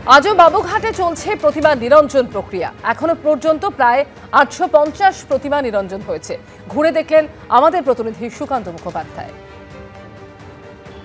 আজও বাবুঘাটে চলছে প্রতিমা নিরঞ্জন প্রক্রিয়া। এখনো পর্যন্ত প্রায় 850 প্রতিমা নিরঞ্জন হয়েছে। ঘুরে দেখলেন আমাদের প্রতিনিধি সুকান্ত মুখোপাধ্যায়।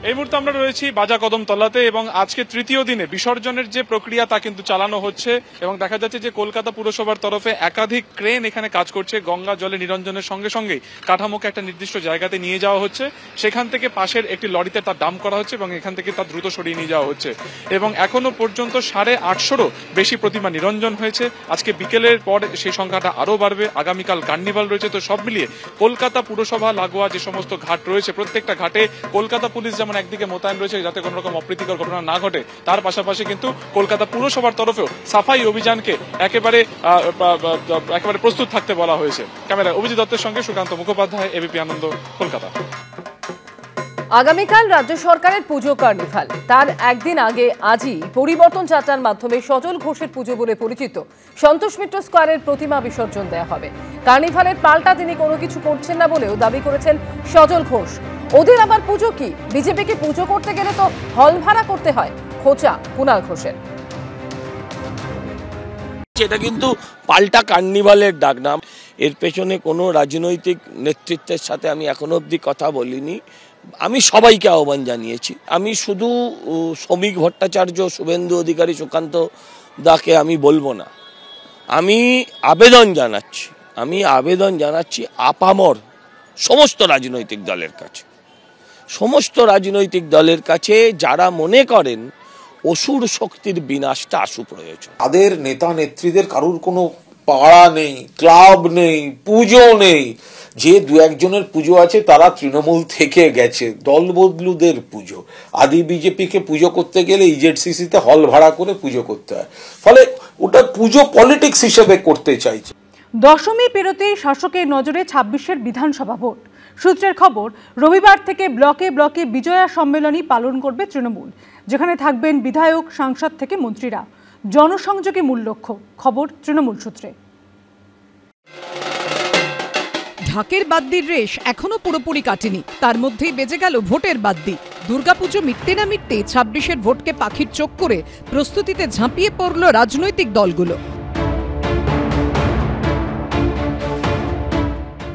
এই মুহূর্তে আমরা রয়েছি বাজা কদমতলাতে এবং আজকে তৃতীয় দিনে বিসর্জনের যে প্রক্রিয়া তা কিন্তু চালানো হচ্ছে এবং দেখা যাচ্ছে যে কলকাতা পুরসভার তরফে একাধিক ক্রেন এখানে কাজ করছে। গঙ্গা জলে নিরঞ্জনের সঙ্গে সঙ্গেই কাঠামোকে একটা নির্দিষ্ট জায়গাতে নিয়ে যাওয়া হচ্ছে, সেখান থেকে পাশের একটি লরিতে তার ডাম্প করা হচ্ছে এবং এখান থেকে তা দ্রুত সরিয়ে নিয়ে যাওয়া হচ্ছে এবং এখনো পর্যন্ত 850-রও বেশি প্রতিমা নিরঞ্জন হয়েছে। আজকে বিকেলের পর সেই সংখ্যাটা আরও বাড়বে। আগামীকাল কার্নিভাল রয়েছে। তো সব মিলিয়ে কলকাতা পুরসভা লাগোয়া যে সমস্ত ঘাট রয়েছে প্রত্যেকটা ঘাটে কলকাতা পুলিশ যেমন একদিকে মোতায়েন রয়েছে যাতে কোনো রকম অপ্রীতিকর ঘটনা না ঘটে, তার পাশাপাশি কিন্তু কলকাতা পুরসভার তরফেও সাফাই অভিযানকে একেবারে প্রস্তুত থাকতে বলা হয়েছে। ক্যামেরায় অভিজিৎ দত্তের সঙ্গে সুকান্ত মুখোপাধ্যায়, এবিপি আনন্দ, কলকাতা। আগামীকাল রাজ্য সরকারের পুজো কার্নিভাল। তার একদিন আগে আজই পরিবর্তন যাত্রার মাধ্যমে সজল ঘোষের পুজো বলে পরিচিত সন্তোষ মিত্র স্কোয়ারের প্রতিমা বিসর্জন দেওয়া হবে। কার্নিভালের পাল্টা তিনি কোনো কিছু করছেন না বলেও দাবি করেছেন সজল ঘোষ। ওদের আবার পুজো কি? বিজেপিকে পুজো করতে গেলে তো হল ভাড়া করতে হয়, খোঁচা কুণাল ঘোষের। এটা কিন্তু পাল্টা কার্নিভালের ডাকনাম। এর পেছনে কোনো রাজনৈতিক নেতৃত্বের সাথে আমি এখনো অবধি কথা বলিনি। আমি সবাইকে আহ্বান জানিয়েছি। আমি শুধু শ্রমিক ভট্টাচার্য, শুভেন্দু অধিকারী, সুকান্ত দাকে আমি বলবো না। আমি আবেদন জানাচ্ছি আপামর সমস্ত রাজনৈতিক দলের কাছে যারা মনে করেন অসুর শক্তির বিনাশটা আশু প্রয়োজন। তাদের নেতা নেত্রীদের কারুর কোনো পাড়া নেই, ক্লাব নেই, পুজো নেই। যে দু একজনের পুজো আছে তারা তৃণমূল থেকে গেছে, দল বদলুদের পুজো। আদি বিজেপিকে পুজো করতে গেলে ইজেডসিসিতে হল ভাড়া করে পুজো করতে হয়, ফলে ওটা পুজো পলিটিক্স হিসেবে করতে চাইছে। দশমী পেরোতেই শাসকের নজরে 26-এর বিধানসভা ভোট। সূত্রের খবর, রবিবার থেকে ব্লকে ব্লকে বিজয়া সম্মেলনী পালন করবে তৃণমূল, যেখানে থাকবেন বিধায়ক, সাংসদ থেকে মন্ত্রীরা। জনসংযোগে মূল লক্ষ্য, খবর তৃণমূল সূত্রে। ঢাকের বাদ্যির রেশ এখনো পুরোপুরি কাটেনি, তার মধ্যেই বেজে গেল ভোটের বাদ্যি। দুর্গাপুজো মিটতে না মিটতে 26-এর ভোটকে পাখির চোখ করে প্রস্তুতিতে ঝাঁপিয়ে পড়ল রাজনৈতিক দলগুলো।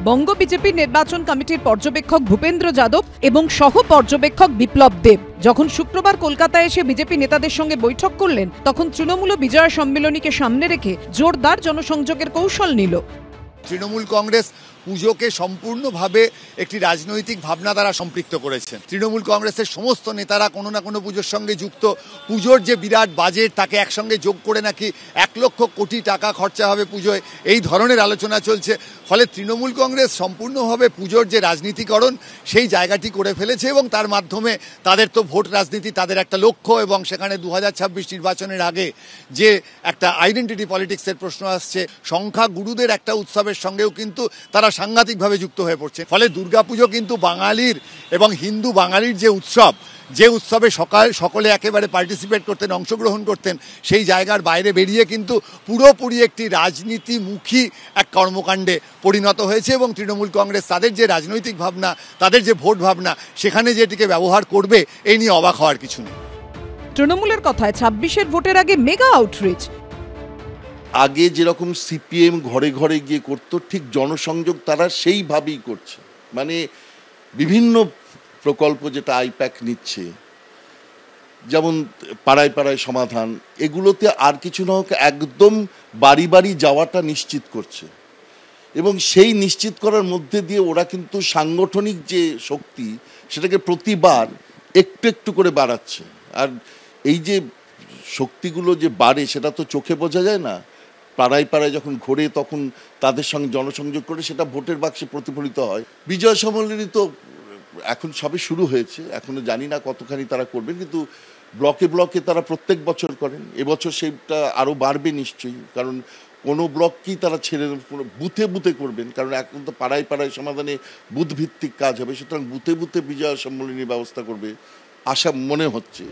বঙ্গ বিজেপির নির্বাচন কমিটির পর্যবেক্ষক ভূপেন্দ্র যাদব এবং সহ পর্যবেক্ষক বিপ্লব দেব যখন শুক্রবার কলকাতায় এসে বিজেপি নেতাদের সঙ্গে বৈঠক করলেন, তখন তৃণমূল বিজয়া সম্মেলনীকে সামনে রেখে জোরদার জনসংযোগের কৌশল নিল। তৃণমূল কংগ্রেস পুজোকে সম্পূর্ণভাবে একটি রাজনৈতিক ভাবনা দ্বারা সম্পৃক্ত করেছেন। তৃণমূল কংগ্রেসের সমস্ত নেতারা কোনো না কোনো পুজোর সঙ্গে যুক্ত। পুজোর যে বিরাট বাজেট তাকে একসঙ্গে যোগ করে নাকি 1 লক্ষ কোটি টাকা খরচা হবে পুজোয়, এই ধরনের আলোচনা চলছে। ফলে তৃণমূল কংগ্রেস সম্পূর্ণভাবে পুজোর যে রাজনীতিকরণ সেই জায়গাটি করে ফেলেছে এবং তার মাধ্যমে তাদের তো ভোট রাজনীতি তাদের একটা লক্ষ্য এবং সেখানে 2026 নির্বাচনের আগে যে একটা আইডেন্টিটি পলিটিক্সের প্রশ্ন আসছে, সংখ্যা গুরুদের একটা উৎসবের সঙ্গেও কিন্তু তারা সাংঘাতিকভাবে যুক্ত হয়ে পড়ছে। ফলে দুর্গাপুজো কিন্তু বাঙালির এবং হিন্দু বাঙালির যে উৎসবে সকলে একেবারে পার্টিসিপেট করতেন, অংশগ্রহণ করতেন, সেই জায়গার বাইরে বেরিয়ে কিন্তু পুরোপুরি একটি রাজনীতিমুখী এক কর্মকাণ্ডে পরিণত হয়েছে এবং তৃণমূল কংগ্রেস তাদের যে রাজনৈতিক ভাবনা, তাদের যে ভোট ভাবনা, সেখানে যেটিকে ব্যবহার করবে এই নিয়ে অবাক হওয়ার কিছু নেই। তৃণমূলের কথায় 26-এর ভোটের আগে মেগা আউটরিচ। আগে যেরকম সিপিএম ঘরে ঘরে গিয়ে করতো, ঠিক জনসংযোগ তারা সেইভাবেই করছে। মানে বিভিন্ন প্রকল্প যেটা আইপ্যাক নিচ্ছে, যেমন পাড়ায় পাড়ায় সমাধান, এগুলোতে আর কিছু না হোক একদম বাড়ি বাড়ি যাওয়াটা নিশ্চিত করছে এবং সেই নিশ্চিত করার মধ্যে দিয়ে ওরা কিন্তু সাংগঠনিক যে শক্তি সেটাকে প্রতিবার একটু একটু করে বাড়াচ্ছে। আর এই যে শক্তিগুলো যে বাড়ে সেটা তো চোখে বোঝা যায় না। পাড়ায় পাড়ায় যখন ঘোরে তখন তাদের সঙ্গে জনসংযোগ করে সেটা ভোটের বাক্সে প্রতিফলিত হয়। বিজয় সম্মেলনী তো এখন সবে শুরু হয়েছে, এখনো জানি না কতখানি তারা করবেন, কিন্তু ব্লকে ব্লকে তারা প্রত্যেক বছর করেন। এবছর সেটা আরও বাড়বে নিশ্চয়ই, কারণ কোনো ব্লককেই তারা ছেড়ে বুথে বুথে করবেন, কারণ এখন তো পাড়ায় পাড়ায় সমাধানে বুথ ভিত্তিক কাজ হবে, সুতরাং বুথে বুথে বিজয় সম্মেলনীর ব্যবস্থা করবে আশা মনে হচ্ছে।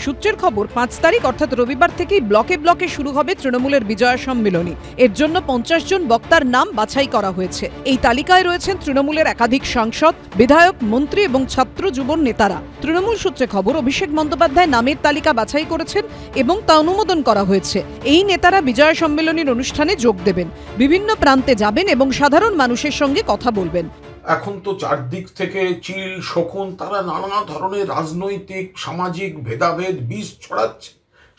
সূত্রের খবর 5 তারিখ অর্থাৎ রবিবার থেকেই ব্লকে ব্লকে শুরু হবে তৃণমূলের বিজয়া সম্মেলনী। এর জন্য 50 জন বক্তার নাম বাছাই করা হয়েছে। এই তালিকায় রয়েছেন তৃণমূলের একাধিক সাংসদ, বিধায়ক, মন্ত্রী এবং ছাত্র যুব নেতারা। তৃণমূল সূত্রে খবর অভিষেক বন্দ্যোপাধ্যায় নামের তালিকা বাছাই করেছেন এবং তা অনুমোদন করা হয়েছে। এই নেতারা বিজয়া সম্মেলনীর অনুষ্ঠানে যোগ দেবেন, বিভিন্ন প্রান্তে যাবেন এবং সাধারণ মানুষের সঙ্গে কথা বলবেন। এখন তো চারদিক থেকে চিল শকুন তারা নানা ধরনের রাজনৈতিক সামাজিক ভেদাভেদ বিষ ছড়াচ্ছে,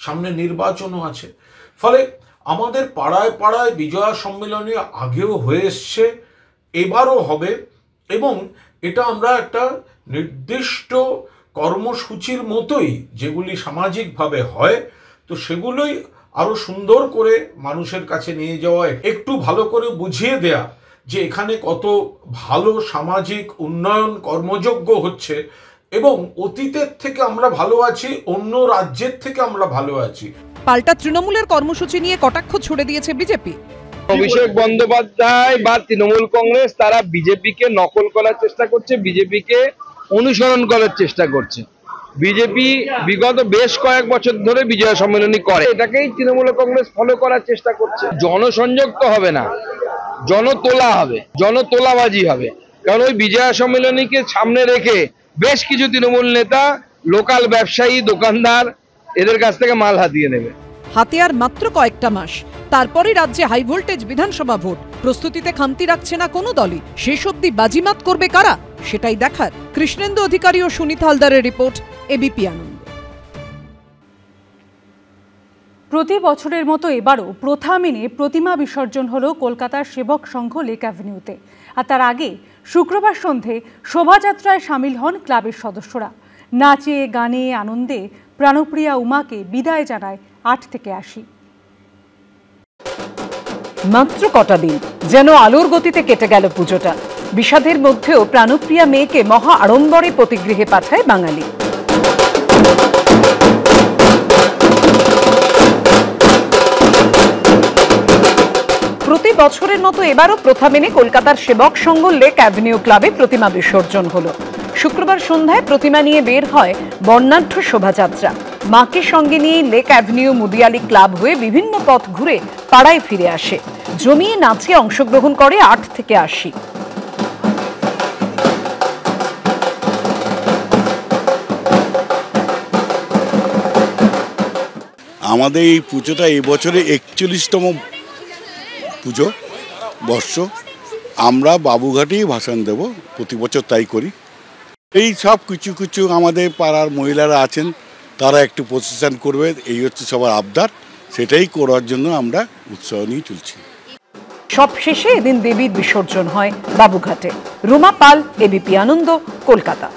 সামনে নির্বাচনও আছে। ফলে আমাদের পাড়ায় পাড়ায় বিজয়া সম্মেলনী আগেও হয়ে এসছে, এবারও হবে, এবং এটা আমরা একটা নির্দিষ্ট কর্মসূচির মতোই যেগুলি সামাজিকভাবে হয়, তো সেগুলোই আরো সুন্দর করে মানুষের কাছে নিয়ে যাওয়া, একটু ভালো করে বুঝিয়ে দেয়া যে এখানে কত ভালো সামাজিক উন্নয়ন কর্মযজ্ঞ হচ্ছে এবং অতীতের থেকে আমরা ভালো আছি, অন্য রাজ্যের থেকে আমরা ভালো আছি। পাল্টা তৃণমূলের কর্মসূচি নিয়ে কটাক্ষ ছুড়ে দিয়েছে বিজেপি। অভিষেক বন্দ্যোপাধ্যায় বা তৃণমূল কংগ্রেস তারা বিজেপিকে নকল করার চেষ্টা করছে, বিজেপিকে অনুসরণ করার চেষ্টা করছে। বিজেপি বিগত বেশ কয়েক বছর ধরে বিজয়া সম্মেলনী করে, এটাকেই তৃণমূল কংগ্রেস ফলো করার চেষ্টা করছে। জনসংযোগ তো হবে না, জনতোলা হবে, জনতোলাবাজি হবে। কারণ ওই বিজয়া সম্মেলনীকে সামনে রেখে বেশ কিছু তৃণমূল নেতা লোকাল ব্যবসায়ী, দোকানদার এদের কাছ থেকে মাল হাতিয়ে নেবে। হাতে আর মাত্র কয়েকটা মাস, তারপরই রাজ্যে হাই ভোল্টেজ বিধানসভা ভোট। প্রস্তুতিতে খামতি রাখছে না কোনো দলই। শেষ অবধি বাজিমাত করবে কারা, সেটাই দেখার। কৃষ্ণেন্দু অধিকারী ও সুনীত হালদারের রিপোর্ট, এবিপি আনন্দ। প্রতি বছরের মতো এবারও প্রথা মেনে প্রতিমা বিসর্জন হলো কলকাতার সেবক সংঘ লেক অ্যাভিনিউতে। আর তার আগে শুক্রবার সন্ধে শোভাযাত্রায় সামিল হন ক্লাবের সদস্যরা। নাচে গানে আনন্দে প্রাণপ্রিয়া উমাকে বিদায় জানায় 8 থেকে 80। মাত্র কটা দিন যেন আলোর গতিতে কেটে গেল পুজোটা। বিষাদের মধ্যেও প্রাণপ্রিয়া মেয়েকে মহা আড়ম্বরে পতিগৃহে পাঠায় বাঙালি। প্রতি বছরের মতো এবারও প্রথা মেনে কলকাতার সেবক সংঘ লেক অ্যাভিনিউ ক্লাবে প্রতিমা বিসর্জন হলো। শুক্রবার সন্ধ্যায় প্রতিমা নিয়ে বের হয় বর্ণাঢ্য শোভাযাত্রা। মাকে সঙ্গে নিয়ে লেক অ্যাভিনিউ মুদিয়ালি ক্লাব হয়ে বিভিন্ন পথ ঘুরে পাড়ায় ফিরে আসে। জমিয়ে নাচে অংশগ্রহণ করে 8 থেকে 80। আমাদের এই পুজোটা এবছরে 41তম পুজো বর্ষ। আমরা বাবুঘাটেই ভাসান দেব, প্রতি বছর তাই করি। এই সব কিছু কিছু আমাদের পাড়ার মহিলারা আছেন, তারা একটু প্রসেশন করবে, এই হচ্ছে সবার আবদার, সেটাই করার জন্য আমরা উৎসাহ নিয়ে চলছি। সবশেষে এদিন দেবীর বিসর্জন হয় বাবুঘাটে। রুমা পাল, এবিপি আনন্দ, কলকাতা।